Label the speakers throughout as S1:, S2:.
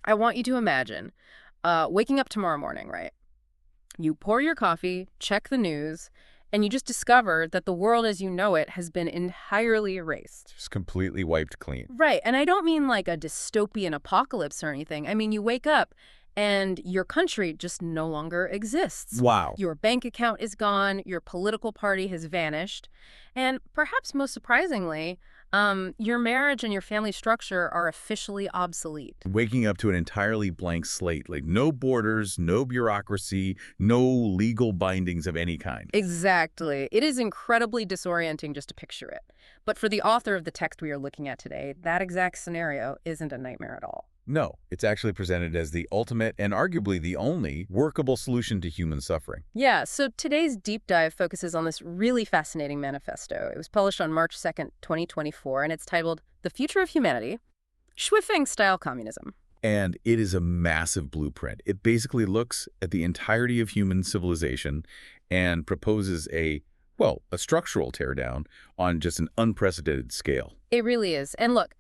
S1: I want you to imagine waking up tomorrow morning, right? You pour your coffee, check the news, and you just discover that the world as you know it has been entirely erased.
S2: Just completely wiped clean.
S1: Right. And I don't mean like a dystopian apocalypse or anything. I mean, you wake up and your country just no longer exists.
S2: Wow.
S1: Your bank account is gone, your political party has vanished, and perhaps most surprisingly, your marriage and your family structure are officially obsolete.
S2: Waking up to an entirely blank slate, like no borders, no bureaucracy, no legal bindings of any kind.
S1: Exactly. It is incredibly disorienting just to picture it. But for the author of the text we are looking at today, that exact scenario isn't a nightmare at all.
S2: No, it's actually presented as the ultimate and arguably the only workable solution to human suffering.
S1: Yeah, so today's deep dive focuses on this really fascinating manifesto. It was published on March 2nd, 2024, and it's titled The Future of Humanity, Shui-Feng-Style Communism.
S2: And it is a massive blueprint. It basically looks at the entirety of human civilization and proposes well, a structural teardown on just an unprecedented scale.
S1: It really is. And look,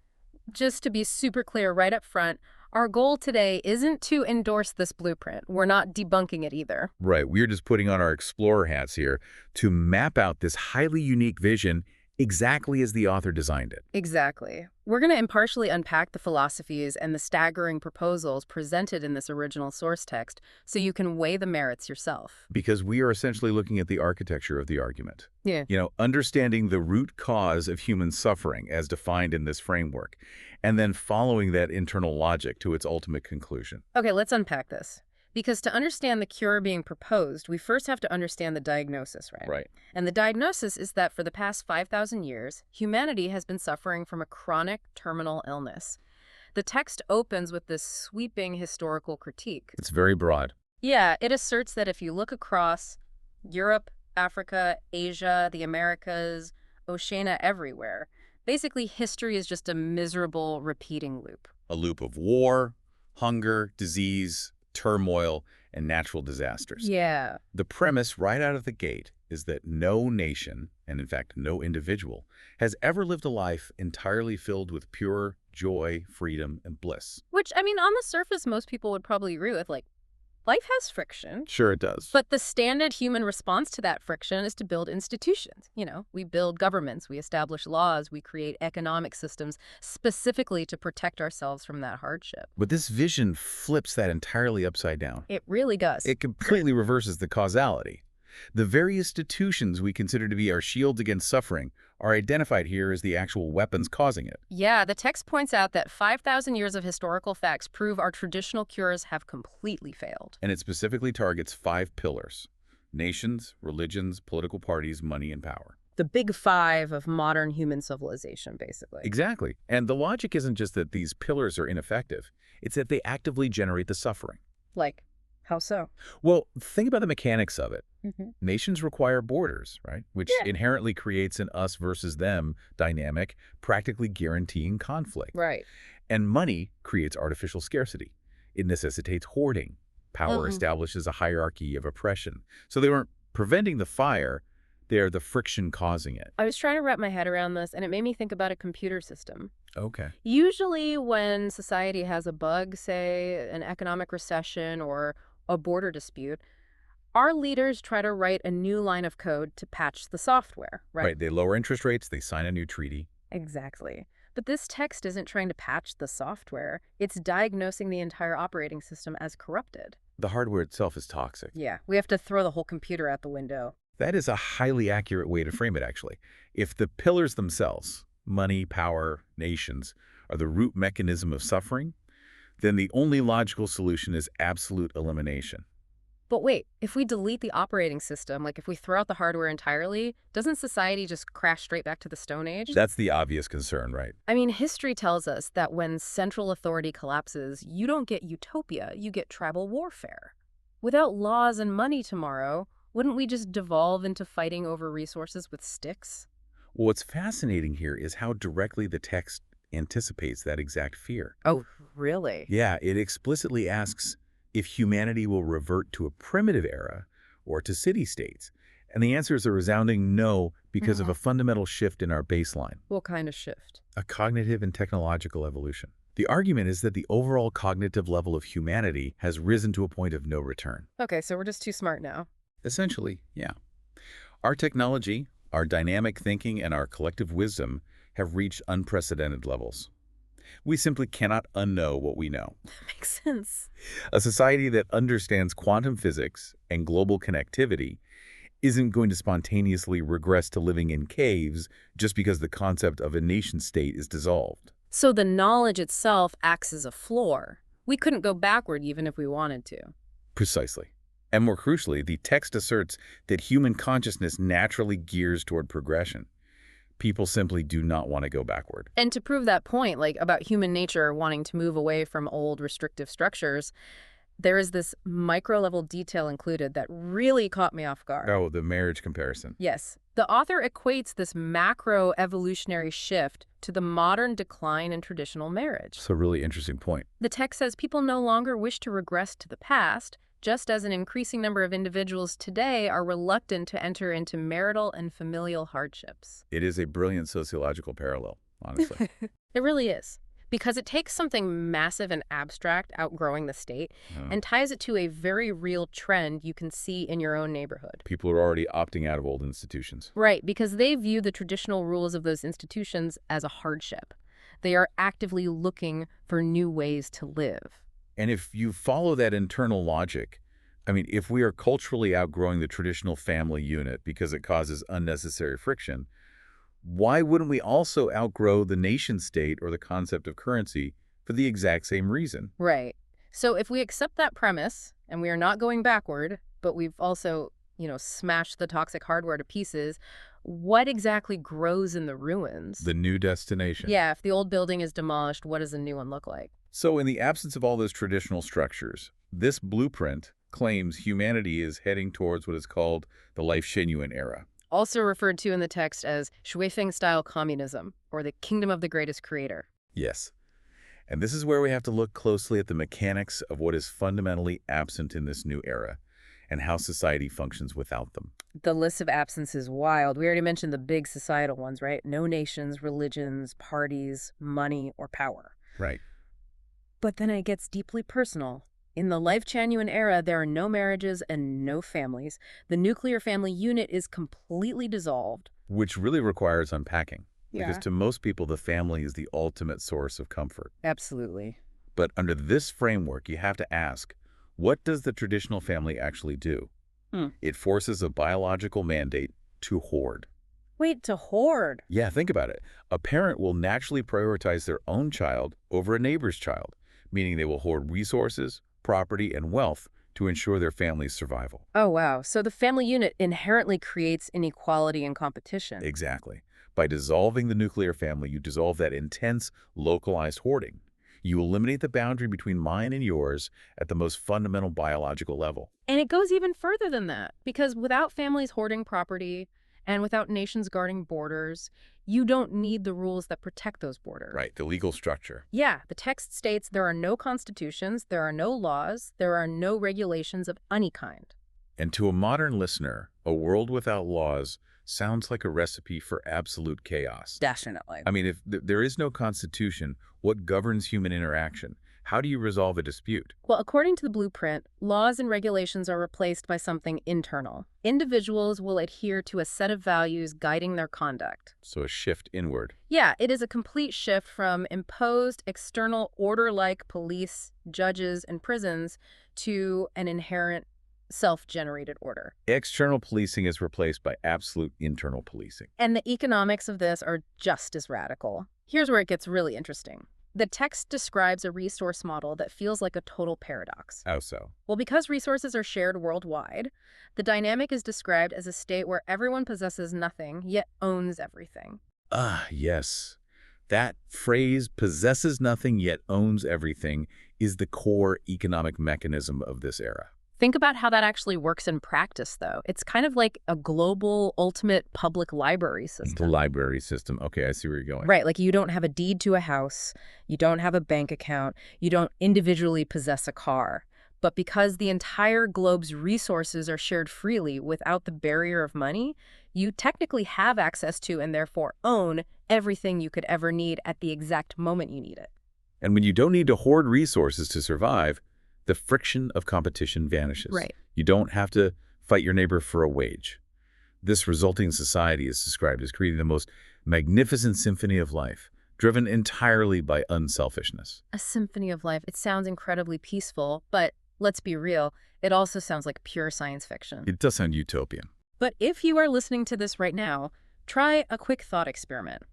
S1: just to be super clear right up front, our goal today isn't to endorse this blueprint. We're not debunking it either.
S2: Right, we're just putting on our explorer hats here to map out this highly unique vision exactly as the author designed it.
S1: Exactly. We're going to impartially unpack the philosophies and the staggering proposals presented in this original source text so you can weigh the merits yourself.
S2: Because we are essentially looking at the architecture of the argument.
S1: Yeah.
S2: Understanding the root cause of human suffering as defined in this framework, and then following that internal logic to its ultimate conclusion.
S1: Okay, let's unpack this. Because to understand the cure being proposed, we first have to understand the diagnosis, right?
S2: Right.
S1: And the diagnosis is that for the past 5,000 years, humanity has been suffering from a chronic terminal illness. The text opens with this sweeping historical critique.
S2: It's very broad.
S1: Yeah, it asserts that if you look across Europe, Africa, Asia, the Americas, Oceania, everywhere, basically history is just a miserable repeating loop.
S2: A loop of war, hunger, disease, turmoil, and natural disasters.
S1: Yeah.
S2: The premise right out of the gate is that no nation, and in fact no individual, has ever lived a life entirely filled with pure joy, freedom, and bliss.
S1: Which, I mean, on the surface, most people would probably agree with. Like, life has friction.
S2: Sure it does.
S1: But the standard human response to that friction is to build institutions. We build governments, we establish laws, we create economic systems specifically to protect ourselves from that hardship.
S2: But this vision flips that entirely upside down.
S1: It really does.
S2: It completely reverses the causality. The very institutions we consider to be our shields against suffering are identified here as the actual weapons causing it.
S1: Yeah, the text points out that 5,000 years of historical facts prove our traditional cures have completely failed.
S2: And it specifically targets 5 pillars: nations, religions, political parties, money, and power.
S1: The big 5 of modern human civilization, basically.
S2: Exactly. And the logic isn't just that these pillars are ineffective. It's that they actively generate the suffering.
S1: Like, how so?
S2: Well, think about the mechanics of it.
S1: Mm-hmm.
S2: Nations require borders, right? Which inherently creates an us versus them dynamic, practically guaranteeing conflict.
S1: Right.
S2: And money creates artificial scarcity. It necessitates hoarding. Power establishes a hierarchy of oppression. So they weren't preventing the fire, they're the friction causing it.
S1: I was trying to wrap my head around this, and it made me think about a computer system.
S2: Okay.
S1: Usually when society has a bug, say an economic recession or a border dispute, our leaders try to write a new line of code to patch the software, right?
S2: Right. They lower interest rates, they sign a new treaty.
S1: Exactly. But this text isn't trying to patch the software. It's diagnosing the entire operating system as corrupted.
S2: The hardware itself is toxic.
S1: Yeah, we have to throw the whole computer out the window.
S2: That is a highly accurate way to frame it, actually. If the pillars themselves, money, power, nations, are the root mechanism of suffering, then the only logical solution is absolute elimination.
S1: But wait, if we delete the operating system, like if we throw out the hardware entirely, doesn't society just crash straight back to the Stone Age?
S2: That's the obvious concern, right?
S1: I mean, history tells us that when central authority collapses, you don't get utopia, you get tribal warfare. Without laws and money tomorrow, wouldn't we just devolve into fighting over resources with sticks?
S2: Well, what's fascinating here is how directly the text anticipates that exact fear.
S1: Oh, really?
S2: Yeah, it explicitly asks if humanity will revert to a primitive era or to city-states. And the answer is a resounding no because of a fundamental shift in our baseline,
S1: What kind of shift?
S2: a cognitive and technological evolution. The argument is that the overall cognitive level of humanity has risen to a point of no return.
S1: Okay, so we're just too smart now.
S2: Essentially, yeah. Our technology, our dynamic thinking, and our collective wisdom have reached unprecedented levels. We simply cannot unknow what we know.
S1: Makes sense.
S2: A society that understands quantum physics and global connectivity isn't going to spontaneously regress to living in caves just because the concept of a nation-state is dissolved.
S1: So the knowledge itself acts as a floor. We couldn't go backward even if we wanted to.
S2: Precisely. And more crucially, the text asserts that human consciousness naturally gears toward progression. People simply do not want to go backward.
S1: And to prove that point, like about human nature wanting to move away from old restrictive structures, there is this micro-level detail included that really caught me off guard.
S2: Oh, the marriage comparison.
S1: Yes. The author equates this macro-evolutionary shift to the modern decline in traditional marriage.
S2: It's a really interesting point.
S1: The text says people no longer wish to regress to the past, just as an increasing number of individuals today are reluctant to enter into marital and familial hardships.
S2: It is a brilliant sociological parallel, honestly.
S1: It really is. Because it takes something massive and abstract, outgrowing the state, and ties it to a very real trend you can see in your own neighborhood.
S2: People are already opting out of old institutions.
S1: Right, because they view the traditional rules of those institutions as a hardship. They are actively looking for new ways to live.
S2: And if you follow that internal logic, I mean, if we are culturally outgrowing the traditional family unit because it causes unnecessary friction, why wouldn't we also outgrow the nation state or the concept of currency for the exact same reason?
S1: Right. So if we accept that premise, and we are not going backward, but we've also, smashed the toxic hardware to pieces, what exactly grows in the ruins?
S2: The new destination.
S1: Yeah, if the old building is demolished, what does the new one look like?
S2: So in the absence of all those traditional structures, this blueprint claims humanity is heading towards what is called the Life Genuine era.
S1: Also referred to in the text as Shuifeng-style communism, or the kingdom of the greatest creator.
S2: Yes. And this is where we have to look closely at the mechanics of what is fundamentally absent in this new era and how society functions without them.
S1: The list of absence is wild. We already mentioned the big societal ones, right? No nations, religions, parties, money, or power.
S2: Right.
S1: But then it gets deeply personal. In the Life Genuine era, there are no marriages and no families. The nuclear family unit is completely dissolved.
S2: Which really requires unpacking.
S1: Yeah.
S2: Because to most people, the family is the ultimate source of comfort.
S1: Absolutely.
S2: But under this framework, you have to ask, what does the traditional family actually do? It forces a biological mandate to hoard.
S1: Wait, to hoard?
S2: Yeah, think about it. A parent will naturally prioritize their own child over a neighbor's child, meaning they will hoard resources, property, and wealth to ensure their family's survival.
S1: Oh, wow. So the family unit inherently creates inequality and competition.
S2: Exactly. By dissolving the nuclear family, you dissolve that intense, localized hoarding. You eliminate the boundary between mine and yours at the most fundamental biological level.
S1: And it goes even further than that, because without families hoarding property and without nations guarding borders, you don't need the rules that protect those borders.
S2: Right, the legal structure.
S1: Yeah, the text states there are no constitutions, there are no laws, there are no regulations of any kind.
S2: And to a modern listener, a world without laws sounds like a recipe for absolute chaos.
S1: Definitely.
S2: I mean, if there is no constitution, what governs human interaction? How do you resolve a dispute?
S1: Well, according to the blueprint, laws and regulations are replaced by something internal. Individuals will adhere to a set of values guiding their conduct.
S2: So a shift inward.
S1: Yeah, it is a complete shift from imposed external order-like police, judges, and prisons to an inherent self-generated order.
S2: External policing is replaced by absolute internal policing.
S1: And the economics of this are just as radical. Here's where it gets really interesting. The text describes a resource model that feels like a total paradox.
S2: How so?
S1: Well, because resources are shared worldwide, the dynamic is described as a state where everyone possesses nothing, yet owns everything.
S2: Ah, yes. That phrase, possesses nothing yet owns everything, is the core economic mechanism of this era.
S1: Think about how that actually works in practice, though. It's kind of like a global, ultimate public library system.
S2: The library system. Okay, I see where you're going.
S1: Right, like you don't have a deed to a house, you don't have a bank account, you don't individually possess a car. But because the entire globe's resources are shared freely without the barrier of money, you technically have access to and therefore own everything you could ever need at the exact moment you need it.
S2: And when you don't need to hoard resources to survive, the friction of competition vanishes.
S1: Right.
S2: You don't have to fight your neighbor for a wage. This resulting society is described as creating the most magnificent symphony of life, driven entirely by unselfishness.
S1: A symphony of life. It sounds incredibly peaceful, but let's be real, it also sounds like pure science fiction.
S2: It does sound utopian.
S1: But if you are listening to this right now, try a quick thought experiment.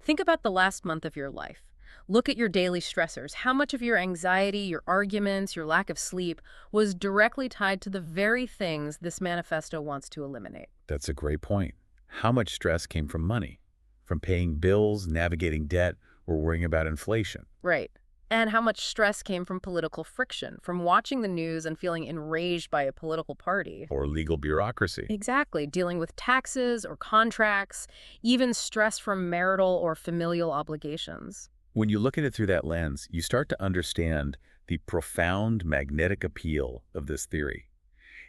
S1: Think about the last month of your life. Look at your daily stressors. How much of your anxiety, your arguments, your lack of sleep was directly tied to the very things this manifesto wants to eliminate?
S2: That's a great point. How much stress came from money? From paying bills, navigating debt, or worrying about inflation?
S1: Right. And how much stress came from political friction, from watching the news and feeling enraged by a political party?
S2: Or legal bureaucracy?
S1: Exactly. Dealing with taxes or contracts, even stress from marital or familial obligations.
S2: When you look at it through that lens, you start to understand the profound magnetic appeal of this theory.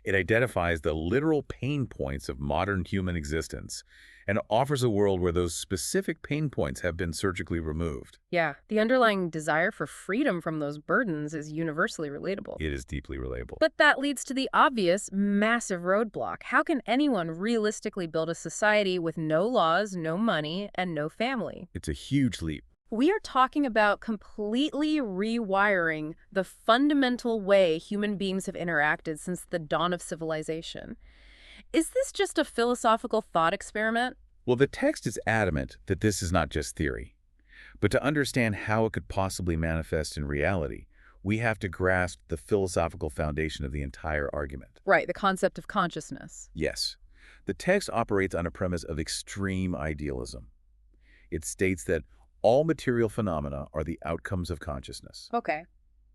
S2: It identifies the literal pain points of modern human existence and offers a world where those specific pain points have been surgically removed.
S1: Yeah, the underlying desire for freedom from those burdens is universally relatable.
S2: It is deeply relatable.
S1: But that leads to the obvious, massive roadblock. How can anyone realistically build a society with no laws, no money, and no family?
S2: It's a huge leap.
S1: We are talking about completely rewiring the fundamental way human beings have interacted since the dawn of civilization. Is this just a philosophical thought experiment?
S2: Well, the text is adamant that this is not just theory. But to understand how it could possibly manifest in reality, we have to grasp the philosophical foundation of the entire argument.
S1: Right, the concept of consciousness.
S2: Yes, the text operates on a premise of extreme idealism. It states that all material phenomena are the outcomes of consciousness.
S1: Okay.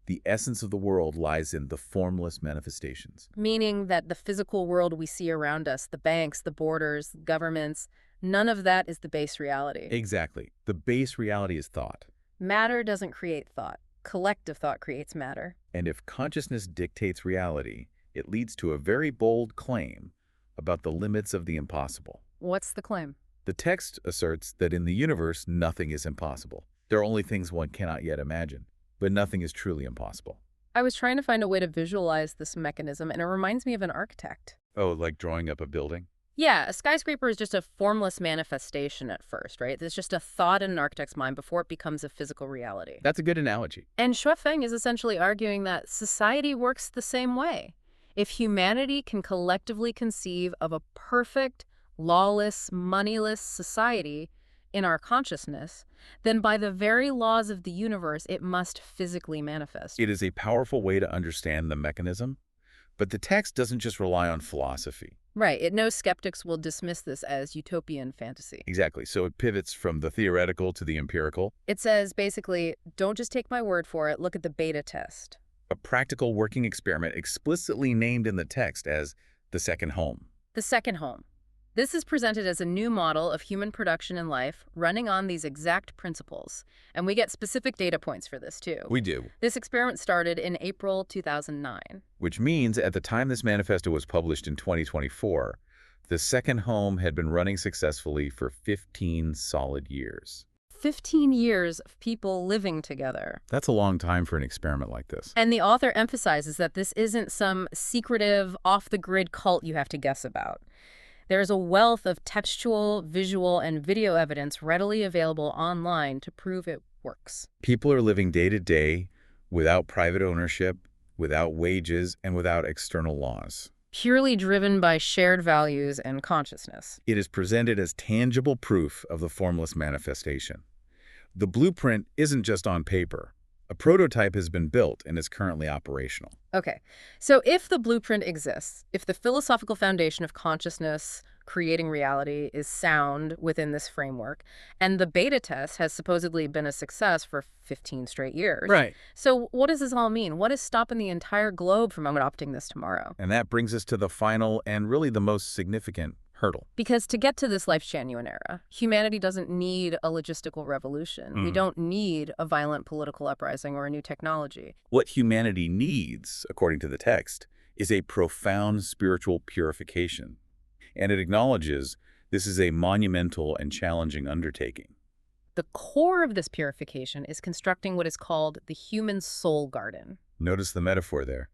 S2: The essence of the world lies in the formless manifestations.
S1: Meaning that the physical world we see around us, the banks, the borders, governments, none of that is the base reality.
S2: Exactly. The base reality is thought.
S1: Matter doesn't create thought. Collective thought creates matter.
S2: And if consciousness dictates reality, it leads to a very bold claim about the limits of the impossible.
S1: What's the claim?
S2: The text asserts that in the universe, nothing is impossible. There are only things one cannot yet imagine, but nothing is truly impossible.
S1: I was trying to find a way to visualize this mechanism, and it reminds me of an architect.
S2: Oh, like drawing up a building?
S1: Yeah, a skyscraper is just a formless manifestation at first, right? It's just a thought in an architect's mind before it becomes a physical reality.
S2: That's a good analogy.
S1: And Shuafeng is essentially arguing that society works the same way. If humanity can collectively conceive of a perfect, lawless, moneyless society in our consciousness, then by the very laws of the universe, it must physically manifest.
S2: It is a powerful way to understand the mechanism, but the text doesn't just rely on philosophy.
S1: Right. It knows skeptics will dismiss this as utopian fantasy.
S2: Exactly. So it pivots from the theoretical to the empirical.
S1: It says, basically, don't just take my word for it, look at the beta test.
S2: A practical working experiment explicitly named in the text as the second home.
S1: The second home. This is presented as a new model of human production and life running on these exact principles. And we get specific data points for this, too.
S2: We do.
S1: This experiment started in April 2009.
S2: Which means at the time this manifesto was published in 2024, the second home had been running successfully for 15 solid years.
S1: 15 years of people living together.
S2: That's a long time for an experiment like this.
S1: And the author emphasizes that this isn't some secretive, off-the-grid cult you have to guess about. There's a wealth of textual, visual, and video evidence readily available online to prove it works.
S2: People are living day to day without private ownership, without wages, and without external laws.
S1: Purely driven by shared values and consciousness.
S2: It is presented as tangible proof of the formless manifestation. The blueprint isn't just on paper. A prototype has been built and is currently operational.
S1: Okay, so if the blueprint exists, if the philosophical foundation of consciousness creating reality is sound within this framework, and the beta test has supposedly been a success for 15 straight years.
S2: Right.
S1: So what does this all mean? What is stopping the entire globe from adopting this tomorrow?
S2: And that brings us to the final and really the most significant hurdle.
S1: Because to get to this life's genuine era, humanity doesn't need a logistical revolution. We don't need a violent political uprising or a new technology.
S2: What humanity needs, according to the text, is a profound spiritual purification. And it acknowledges this is a monumental and challenging undertaking.
S1: The core of this purification is constructing what is called the human soul garden.
S2: Notice the metaphor there.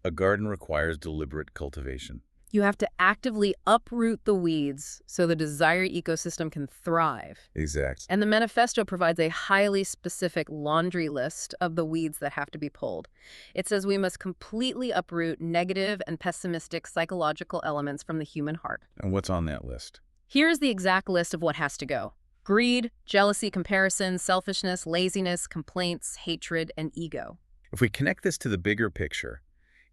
S2: A garden requires deliberate cultivation.
S1: You have to actively uproot the weeds so the desired ecosystem can thrive.
S2: Exact.
S1: And the manifesto provides a highly specific laundry list of the weeds that have to be pulled. It says we must completely uproot negative and pessimistic psychological elements from the human heart.
S2: And what's on that list?
S1: Here's the exact list of what has to go. Greed, jealousy, comparison, selfishness, laziness, complaints, hatred, and ego.
S2: If we connect this to the bigger picture,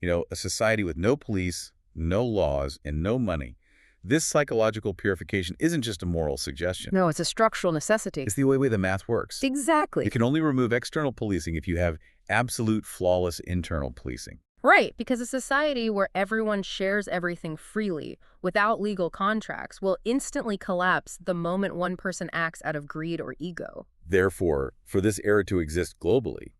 S2: a society with no police, no laws, and no money, this psychological purification isn't just a moral suggestion.
S1: No, it's a structural necessity.
S2: It's the way the math works.
S1: Exactly.
S2: You can only remove external policing if you have absolute flawless internal policing.
S1: Right, because a society where everyone shares everything freely, without legal contracts, will instantly collapse the moment one person acts out of greed or ego.
S2: Therefore, for this era to exist globally,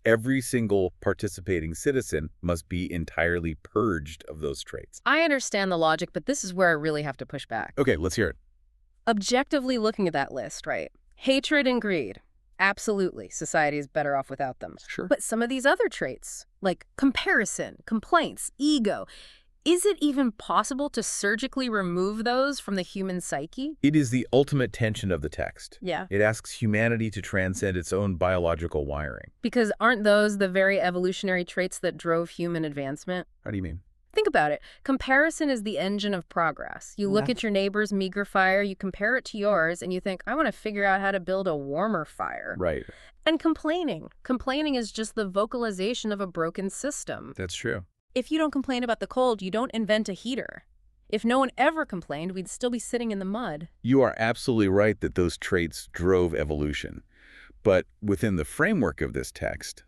S2: every single participating citizen must be entirely purged of those traits.
S1: I understand the logic, but this is where I really have to push back.
S2: Okay, let's hear it.
S1: Objectively looking at that list, right? Hatred and greed. Absolutely, society is better off without them.
S2: Sure.
S1: But some of these other traits, like comparison, complaints, ego, is it even possible to surgically remove those from the human psyche?
S2: It is the ultimate tension of the text.
S1: Yeah.
S2: It asks humanity to transcend its own biological wiring.
S1: Because aren't those the very evolutionary traits that drove human advancement?
S2: How do you mean?
S1: Think about it. Comparison is the engine of progress. You look at your neighbor's meager fire, you compare it to yours, and you think, I want to figure out how to build a warmer fire.
S2: Right.
S1: And complaining. Complaining is just the vocalization of a broken system.
S2: That's true.
S1: If you don't complain about the cold, you don't invent a heater. If no one ever complained, we'd still be sitting in the mud.
S2: You are absolutely right that those traits drove evolution. But within the framework of this text,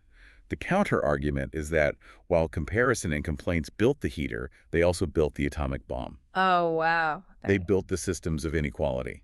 S2: the counter-argument is that while comparison and complaints built the heater, they also built the atomic bomb.
S1: Oh, wow.
S2: They built the systems of inequality.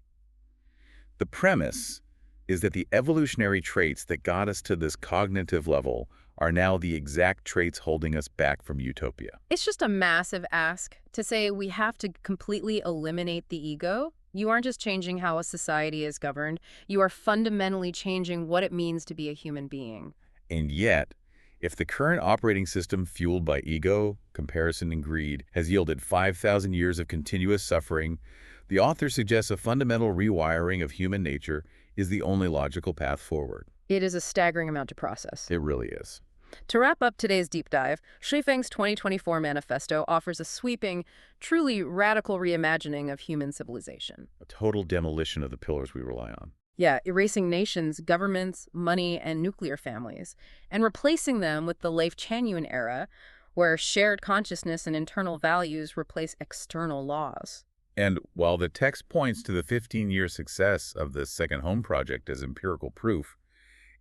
S2: The premise is that the evolutionary traits that got us to this cognitive level are now the exact traits holding us back from utopia.
S1: It's just a massive ask to say we have to completely eliminate the ego. You aren't just changing how a society is governed. You are fundamentally changing what it means to be a human being.
S2: And yet, if the current operating system fueled by ego, comparison, and greed has yielded 5,000 years of continuous suffering, the author suggests a fundamental rewiring of human nature is the only logical path forward.
S1: It is a staggering amount to process.
S2: It really is.
S1: To wrap up today's deep dive, Shifeng's 2024 manifesto offers a sweeping, truly radical reimagining of human civilization.
S2: A total demolition of the pillars we rely on.
S1: Yeah, erasing nations, governments, money, and nuclear families, and replacing them with the Leif Chanyun era, where shared consciousness and internal values replace external laws.
S2: And while the text points to the 15-year success of the Second Home Project as empirical proof,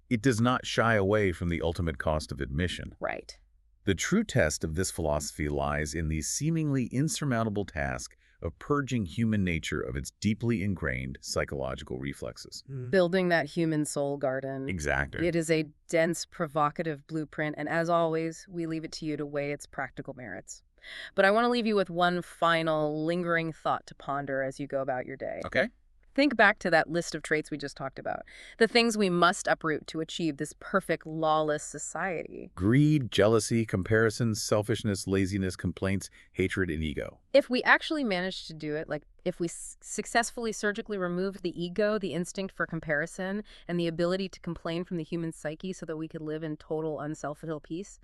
S2: it does not shy away from the ultimate cost of admission.
S1: Right.
S2: The true test of this philosophy lies in the seemingly insurmountable task of purging human nature of its deeply ingrained psychological reflexes.
S1: Building that human soul garden.
S2: Exactly.
S1: It is a dense, provocative blueprint, and as always, we leave it to you to weigh its practical merits. But I want to leave you with one final, lingering thought to ponder as you go about your day.
S2: Okay.
S1: Think back to that list of traits we just talked about, the things we must uproot to achieve this perfect, lawless society.
S2: Greed, jealousy, comparison, selfishness, laziness, complaints, hatred, and ego.
S1: If we actually managed to do it, like if we successfully surgically removed the ego, the instinct for comparison, and the ability to complain from the human psyche so that we could live in total unselfish peace,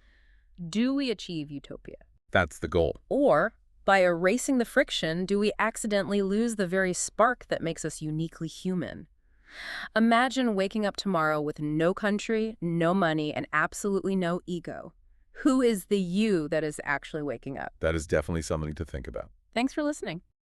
S1: do we achieve utopia?
S2: That's the goal.
S1: Or, by erasing the friction, do we accidentally lose the very spark that makes us uniquely human? Imagine waking up tomorrow with no country, no money, and absolutely no ego. Who is the you that is actually waking up?
S2: That is definitely something to think about.
S1: Thanks for listening.